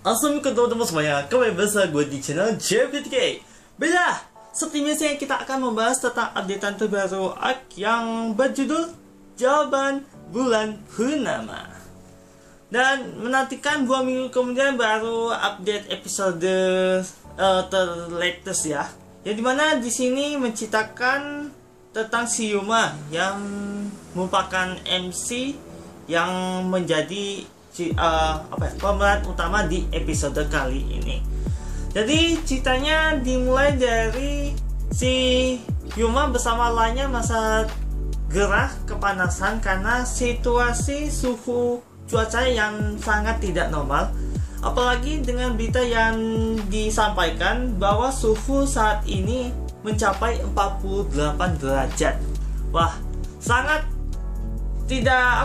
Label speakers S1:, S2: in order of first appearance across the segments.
S1: Assalamualaikum teman-teman semuanya, kembali bersama gue di channel JFTK. Baiklah, seperti biasanya kita akan membahas tentang updatean terbaru ARK yang berjudul Jawaban Bulan Purnama. Dan menantikan 2 minggu kemudian baru update episode terlatest ya. Yang dimana di sini menceritakan tentang si Yuma yang merupakan MC yang menjadi pemeran utama di episode kali ini. Jadi ceritanya dimulai dari si Yuma bersama lainnya masa gerah kepanasan karena situasi suhu cuaca yang sangat tidak normal. Apalagi dengan berita yang disampaikan bahwa suhu saat ini mencapai 48 derajat. Wah, sangat tidak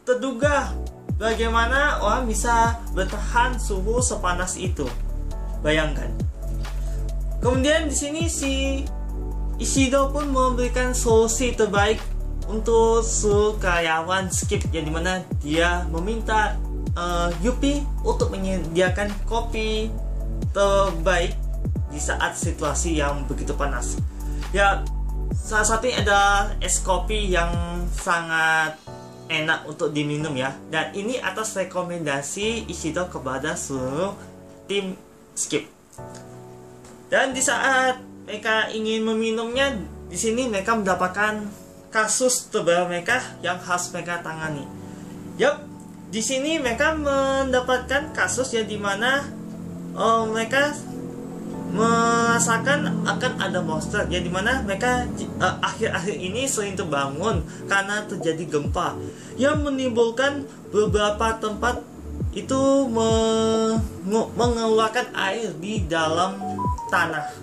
S1: terduga bagaimana orang bisa bertahan suhu sepanas itu. Bayangkan. Kemudian di sini si Ishido pun memberikan solusi terbaik untuk seluruh karyawan Skip, yang dimana dia meminta Yupi untuk menyediakan kopi terbaik di saat situasi yang begitu panas. Ya, salah satunya ada es kopi yang sangat enak untuk diminum ya, dan ini atas rekomendasi Ishido kepada seluruh tim Skip. Dan di saat mereka ingin meminumnya, di sini mereka mendapatkan kasus terbaru mereka yang harus mereka tangani. Yup, di sini mereka mendapatkan kasus yang dimana mereka merasakan akan ada monster, yang dimana mereka akhir-akhir ini sering terbangun karena terjadi gempa yang menimbulkan beberapa tempat itu mengeluarkan air di dalam tanah,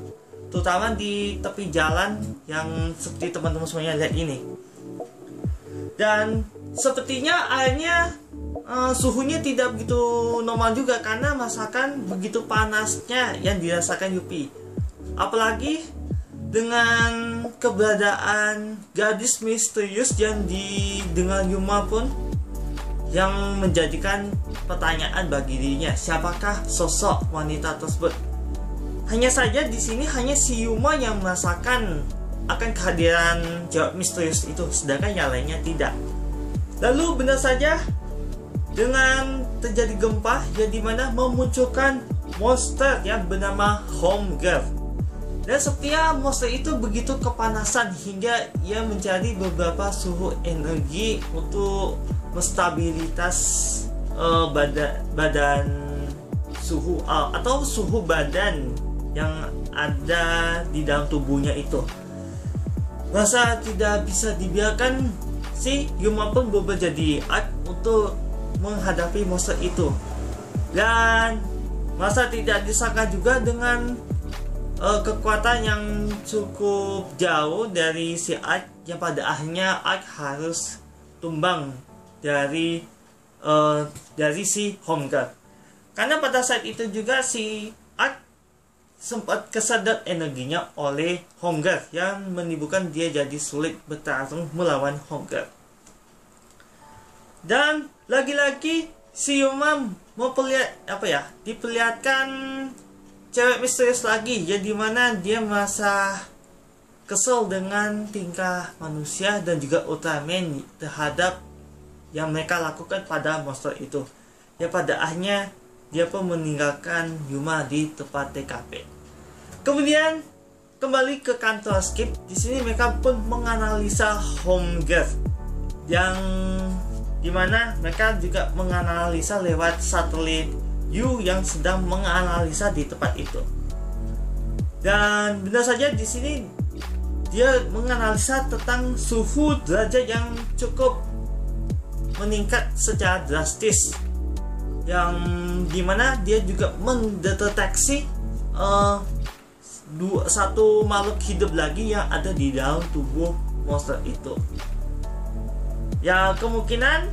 S1: terutama di tepi jalan yang seperti teman-teman semuanya lihat ini. Dan sepertinya airnya suhunya tidak begitu normal juga karena masakan begitu panasnya yang dirasakan Yupi. Apalagi dengan keberadaan gadis misterius yang didengar Yuma pun, yang menjadikan pertanyaan bagi dirinya, siapakah sosok wanita tersebut. Hanya saja di sini hanya si Yuma yang merasakan akan kehadiran jawab misterius itu, sedangkan yang lainnya tidak. Lalu benar saja dengan terjadi gempa yang dimana memunculkan monster yang bernama Homegirl. Dan setiap monster itu begitu kepanasan hingga ia mencari beberapa suhu energi untuk menstabilitas badan suhu atau suhu badan yang ada di dalam tubuhnya itu. Masa tidak bisa dibiarkan, si Yuma pun berubah jadi ARK untuk menghadapi monster itu. Dan masa tidak disangka juga dengan kekuatan yang cukup jauh dari si ARK, yang pada akhirnya ARK harus tumbang dari si Homegirl. Karena pada saat itu juga si ARK sempat kesedot energinya oleh Homegirl yang menimbulkan dia jadi sulit bertarung melawan Homegirl. Dan lagi-lagi si Yuma diperlihatkan cewek misterius lagi, yang dimana dia merasa kesel dengan tingkah manusia dan juga Ultraman terhadap yang mereka lakukan pada monster itu. Ya, pada akhirnya dia pun meninggalkan Yuma di tempat TKP. Kemudian kembali ke kantor Skip. Di sini mereka pun menganalisa Homegirl, yang dimana mereka juga menganalisa lewat satelit U yang sedang menganalisa di tempat itu. Dan benar saja di sini dia menganalisa tentang suhu derajat yang cukup meningkat secara drastis, yang dimana dia juga mendeteksi satu makhluk hidup lagi yang ada di dalam tubuh monster itu. Ya, kemungkinan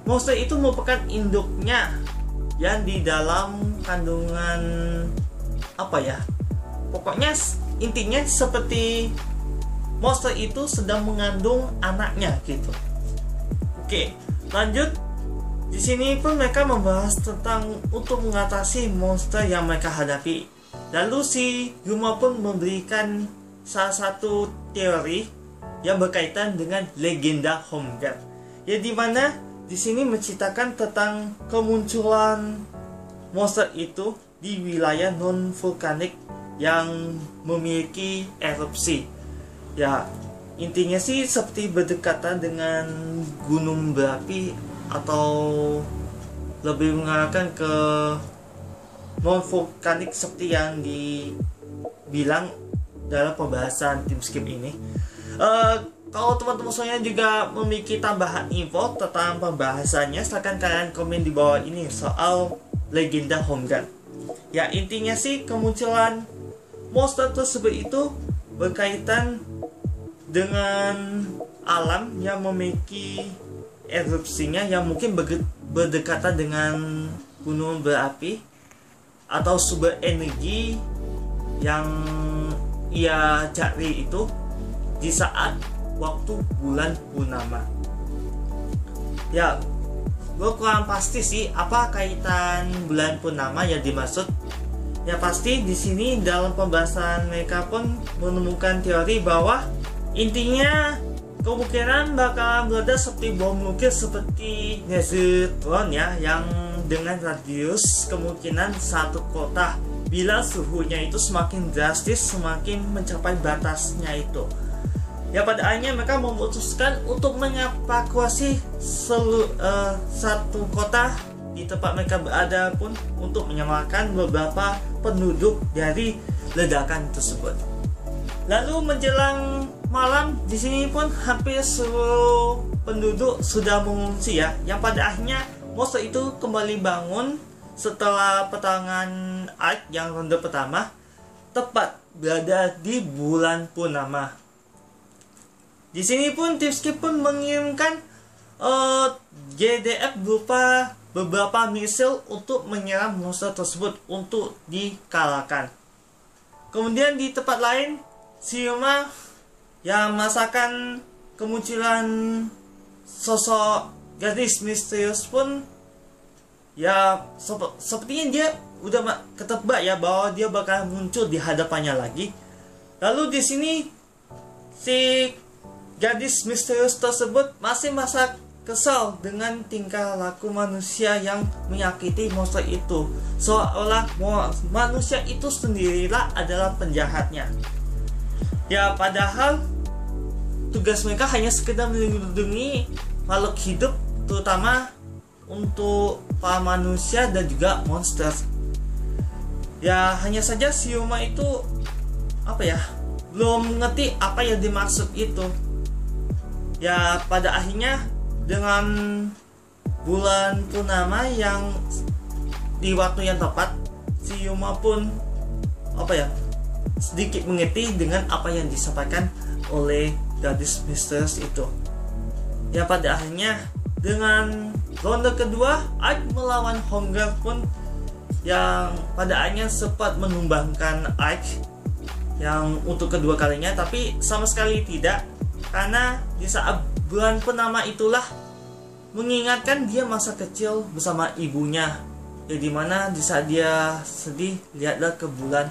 S1: monster itu merupakan induknya yang di dalam kandungan pokoknya intinya seperti monster itu sedang mengandung anaknya gitu. Oke, lanjut. Di sini pun mereka membahas tentang untuk mengatasi monster yang mereka hadapi. Lalu si Yuma pun memberikan salah satu teori yang berkaitan dengan legenda Home-Guard. Ya, di mana di sini menceritakan tentang kemunculan monster itu di wilayah non vulkanik yang memiliki erupsi. Ya, intinya sih seperti berdekatan dengan gunung berapi atau lebih mengarahkan ke non vulkanik seperti yang dibilang dalam pembahasan TeamScape ini. Kalau teman-teman semuanya juga memiliki tambahan info tentang pembahasannya, silahkan kalian komen di bawah ini soal legenda Home-Guard. Ya, intinya sih kemunculan monster tersebut itu berkaitan dengan alam yang memiliki erupsinya yang mungkin berdekatan dengan gunung berapi atau sumber energi yang ia cari itu di saat waktu bulan purnama. Ya, gue kurang pasti sih apa kaitan bulan purnama yang dimaksud. Ya, pasti di sini dalam pembahasan mereka pun menemukan teori bahwa intinya kemungkinan bakal meledak seperti bom nuklir seperti neutron ya, yang dengan radius kemungkinan satu kota bila suhunya itu semakin drastis, semakin mencapai batasnya itu. Ya, pada akhirnya mereka memutuskan untuk mengevakuasi satu kota di tempat mereka berada pun untuk menyelamatkan beberapa penduduk dari ledakan tersebut. Lalu menjelang malam, di sini pun hampir seluruh penduduk sudah mengungsi ya. Yang pada akhirnya monster itu kembali bangun setelah pertarungan Ark yang ronde pertama tepat berada di bulan purnama. Di sini pun TeamScape pun mengirimkan GDF berupa beberapa misil untuk menyerang monster tersebut untuk dikalahkan. Kemudian di tempat lain, si Yuma yang merasakan kemunculan sosok gadis misterius pun ya sepertinya dia udah ketebak ya bahwa dia bakal muncul di hadapannya lagi. Lalu di sini si gadis misterius tersebut masih merasa kesal dengan tingkah laku manusia yang menyakiti monster itu, seolah manusia itu sendirilah adalah penjahatnya. Ya, padahal tugas mereka hanya sekedar melindungi makhluk hidup, terutama untuk para manusia dan juga monster. Ya, hanya saja si Yuma itu belum mengerti apa yang dimaksud itu. Ya, pada akhirnya dengan bulan purnama yang di waktu yang tepat, si Yuma pun sedikit mengerti dengan apa yang disampaikan oleh gadis misterius itu. Ya, pada akhirnya dengan ronde kedua, Ark melawan Home-Guard pun yang pada akhirnya sempat menumbangkan Ark yang untuk kedua kalinya, tapi sama sekali tidak, karena di saat bulan purnama itulah mengingatkan dia masa kecil bersama ibunya, ya dimana di saat dia sedih lihatlah ke bulan.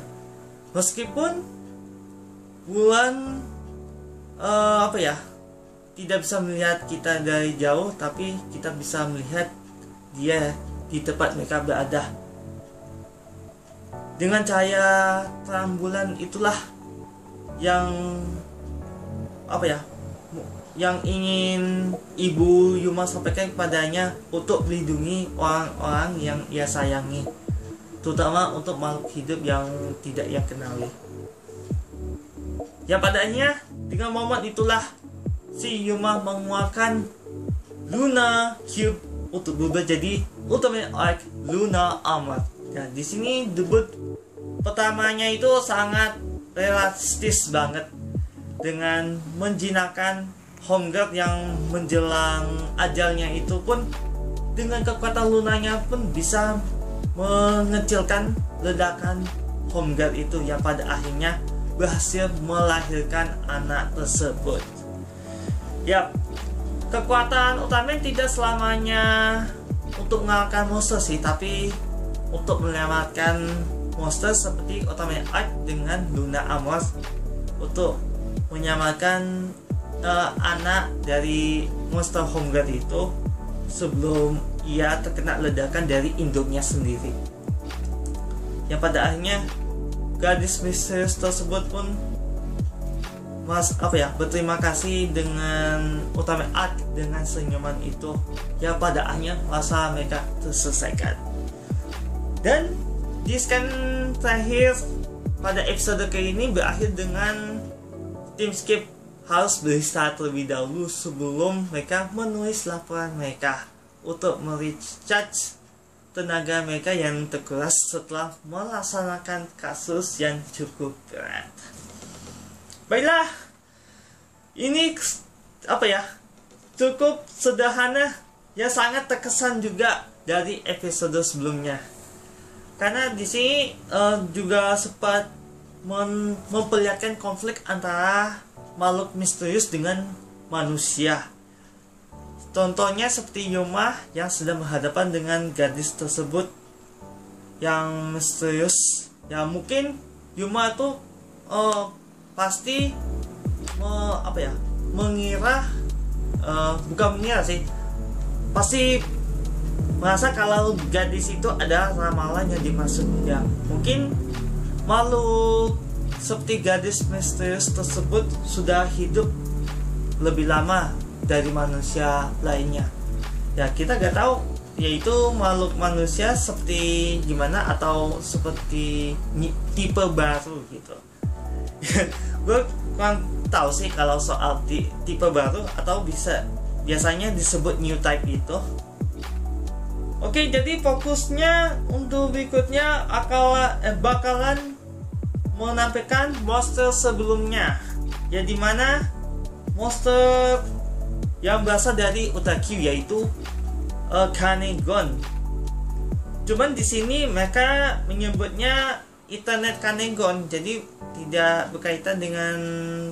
S1: Meskipun bulan tidak bisa melihat kita dari jauh, tapi kita bisa melihat dia di tempat mereka berada. Dengan cahaya terang bulan itulah yang yang ingin ibu Yuma sampaikan kepadanya untuk melindungi orang-orang yang ia sayangi, terutama untuk makhluk hidup yang tidak ia kenali. Ya, pada akhirnya dengan momen itulah si Yuma mengeluarkan Luna Cube untuk berubah jadi Ultimate Arc Luna Armor. Ya, di sini debut pertamanya itu sangat realistis banget dengan menjinakkan Home-Guard yang menjelang ajalnya itu pun dengan kekuatan lunanya pun bisa mengecilkan ledakan Home-Guard itu yang pada akhirnya berhasil melahirkan anak tersebut. Ya, kekuatan Ultraman tidak selamanya untuk mengalahkan monster sih, tapi untuk menyelamatkan monster seperti Otome Arc dengan Luna Amos untuk menyelamatkan anak dari monster Homeguard itu sebelum ia terkena ledakan dari induknya sendiri. Yang pada akhirnya gadis misterius tersebut pun berterima kasih dengan Otome Arc dengan senyuman itu. Ya pada akhirnya masalah mereka terselesaikan. Dan di scan terakhir pada episode kali ini berakhir dengan tim Skip harus beristirahat terlebih dahulu sebelum mereka menulis laporan mereka untuk merecharge tenaga mereka yang terkuras setelah melaksanakan kasus yang cukup berat. Baiklah, ini cukup sederhana yang sangat terkesan juga dari episode sebelumnya. Karena di sini juga sempat memperlihatkan konflik antara makhluk misterius dengan manusia. Contohnya seperti Yuma yang sedang berhadapan dengan gadis tersebut yang misterius. Ya mungkin Yuma itu pasti mengira, bukan mengira sih, pasti merasa kalau gadis itu ada ramalan yang dimaksud. Ya mungkin makhluk seperti gadis misterius tersebut sudah hidup lebih lama dari manusia lainnya. Ya kita gak tahu yaitu makhluk manusia seperti gimana atau seperti tipe baru gitu. Gue kurang tahu sih kalau soal tipe baru atau biasanya disebut new type itu. Oke, jadi fokusnya untuk berikutnya bakalan menampilkan monster sebelumnya, ya dimana monster yang berasal dari Utakyu yaitu Kanegon. Cuman di sini mereka menyebutnya Internet Kanegon, jadi tidak berkaitan dengan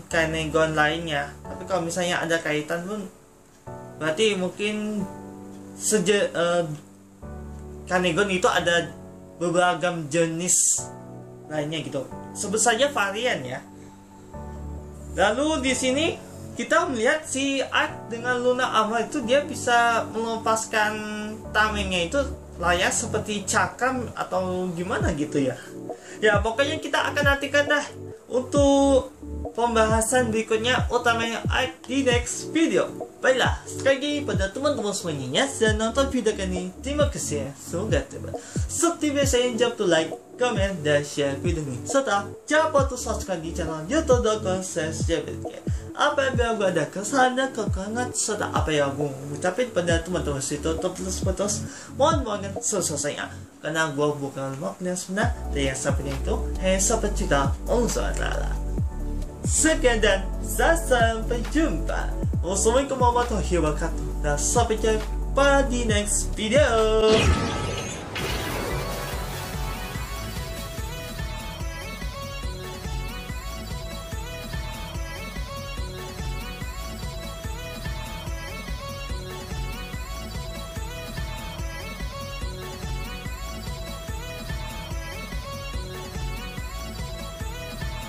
S1: Kanegon lainnya. Tapi kalau misalnya ada kaitan pun berarti mungkin Kanegon itu ada beragam jenis lainnya gitu. Sebut saja varian ya. Lalu di sini kita melihat si Arc dengan Luna Armor itu dia bisa melepaskan tamengnya itu layar seperti cakram atau gimana gitu ya. Ya pokoknya kita akan nantikan dah untuk pembahasan berikutnya Otome Arc di next video. Baiklah, sekali lagi pada teman-teman semuanya yang nonton video kali ini, terima kasih ya. Semoga terbaik. Seperti biasanya jangan lupa like, komen, dan share video ini. Serta jangan lupa untuk subscribe di channel youtube.com/jbtk. Apabila gue ada kesalahan dan kekurangan serta apa yang gue ucapin pada teman-teman situ terus mohon maafkan selesainya. Karena gue bukan makna sebenar dan yang seperti itu hanya seperti cerita Allah SWT. Sekian dan sampai jumpa. Wassalamualaikum warahmatullahi wabarakatuh. Dan sampai jumpa di next video.